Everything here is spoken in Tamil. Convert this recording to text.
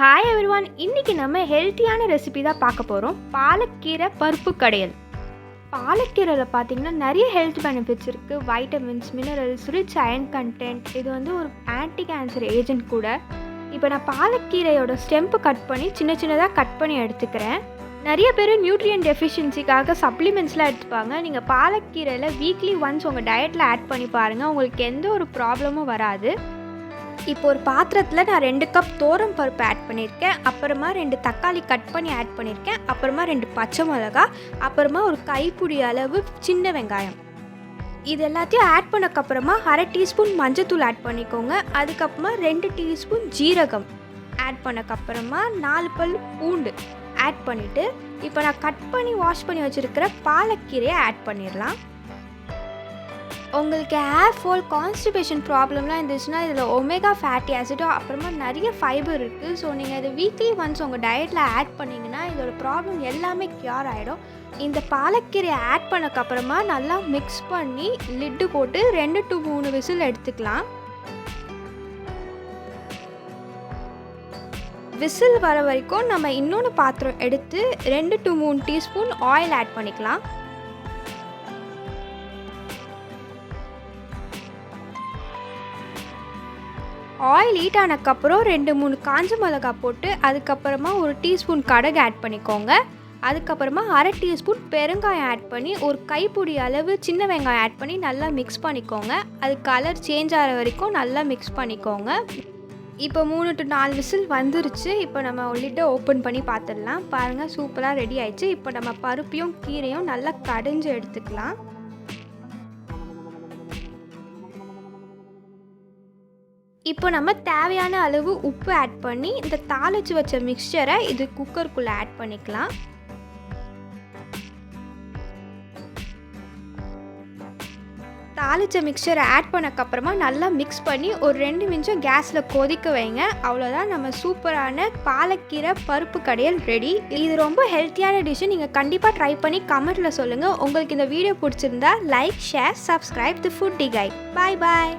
ஹாய் எவ்ரிவான், இன்றைக்கி நம்ம ஹெல்த்தியான ரெசிபி தான் பார்க்க போகிறோம். பாலக்கீரை பருப்பு கடையல். பாலக்கீரையில் பார்த்திங்கன்னா நிறைய ஹெல்த் பெனிஃபிட்ஸ் இருக்குது. Vitamins, minerals, rich iron content. இது வந்து ஒரு ஆன்டி கேன்சர் ஏஜென்ட் கூட. இப்போ நான் பாலக்கீரையோட ஸ்டெம்பு கட் பண்ணி சின்ன சின்னதாக கட் பண்ணி எடுத்துக்கிறேன். நிறைய பேர் நியூட்ரியன் டெஃபிஷியன்சிக்காக சப்ளிமெண்ட்ஸ்லாம் எடுத்துப்பாங்க. நீங்கள் பாலக்கீரையில் வீக்லி ஒன்ஸ் உங்கள் டயட்டில் ஆட் பண்ணி பாருங்கள், உங்களுக்கு எந்த ஒரு ப்ராப்ளமும் வராது. இப்போ ஒரு பாத்திரத்தில் நான் 2 கப் தோரம் பருப்பு ஆட் பண்ணியிருக்கேன். அப்புறமா 2 தக்காளி கட் பண்ணி ஆட் பண்ணியிருக்கேன். அப்புறமா 2 பச்சை மிளகா, அப்புறமா ஒரு கைப்பிடி அளவு சின்ன வெங்காயம். இது எல்லாத்தையும் ஆட் பண்ணக்கப்புறமா 1/2 டீஸ்பூன் மஞ்சத்தூள் ஆட் பண்ணிக்கோங்க. அதுக்கப்புறமா 2 டீஸ்பூன் ஜீரகம் ஆட் பண்ணக்கப்புறமா 4 பல் பூண்டு ஆட் பண்ணிவிட்டு இப்போ நான் கட் பண்ணி வாஷ் பண்ணி வச்சுருக்கிற பாலக்கீரையை ஆட் பண்ணிடலாம். உங்களுக்கு ஹேர் ஃபால், கான்ஸ்டிபேஷன் ப்ராப்ளம்லாம் இருந்துச்சுன்னா இதில் ஒமேகா ஃபேட்டி ஆசிடும் அப்புறமா நிறைய ஃபைபர் இருக்குது. ஸோ நீங்கள் இதை வீக்லி ஒன்ஸ் உங்கள் டயட்டில் ஆட் பண்ணிங்கன்னா இதோட ப்ராப்ளம் எல்லாமே க்யூர் ஆகிடும். இந்த பாலக்கீரையை ஆட் பண்ணக்கப்புறமா நல்லா மிக்ஸ் பண்ணி லிட்டு போட்டு 2 to 3 விசில் எடுத்துக்கலாம். விசில் வர வரைக்கும் நம்ம இன்னொன்று பாத்திரம் எடுத்து 2 to 3 டீஸ்பூன் ஆயில் ஆட் பண்ணிக்கலாம். ஆயில் ஹீட் ஆனதுக்கப்புறம் 2-3 காஞ்ச மிளகா போட்டு அதுக்கப்புறமா 1 டீஸ்பூன் கடுகு ஆட் பண்ணிக்கோங்க. அதுக்கப்புறமா 1/2 டீஸ்பூன் பெருங்காயம் ஆட் பண்ணி ஒரு கைப்பிடி அளவு சின்ன வெங்காயம் ஆட் பண்ணி நல்லா மிக்ஸ் பண்ணிக்கோங்க. அது கலர் சேஞ்ச் ஆகிற வரைக்கும் நல்லா மிக்ஸ் பண்ணிக்கோங்க. இப்போ 3 to 4 விசில் வந்துருச்சு. இப்போ நம்ம லிட்டை ஓப்பன் பண்ணி பார்த்துடலாம். பாருங்கள், சூப்பராக ரெடி ஆயிடுச்சு. இப்போ நம்ம பருப்பையும் கீரையும் நல்லா கடைஞ்சி எடுத்துக்கலாம். இப்போ நம்ம தேவையான அளவு உப்பு ஆட் பண்ணி இந்த தாளித்து வச்ச மிக்சரை இது குக்கருக்குள்ளே ஆட் பண்ணிக்கலாம். தாளித்த மிக்சரை ஆட் பண்ணக்கப்புறமா நல்லா மிக்ஸ் பண்ணி ஒரு 2 நிமிஷம் கேஸில் கொதிக்க வைங்க. அவ்வளோதான், நம்ம சூப்பரான பாலக்கீரை பருப்பு கடையல் ரெடி. இது ரொம்ப ஹெல்த்தியான டிஷ்ஷு. நீங்கள் கண்டிப்பாக ட்ரை பண்ணி கமெண்ட்டில் சொல்லுங்கள். உங்களுக்கு இந்த வீடியோ பிடிச்சிருந்தா லைக், ஷேர், சப்ஸ்கிரைப் தி ஃபுட்டி கைட். பாய் பாய்.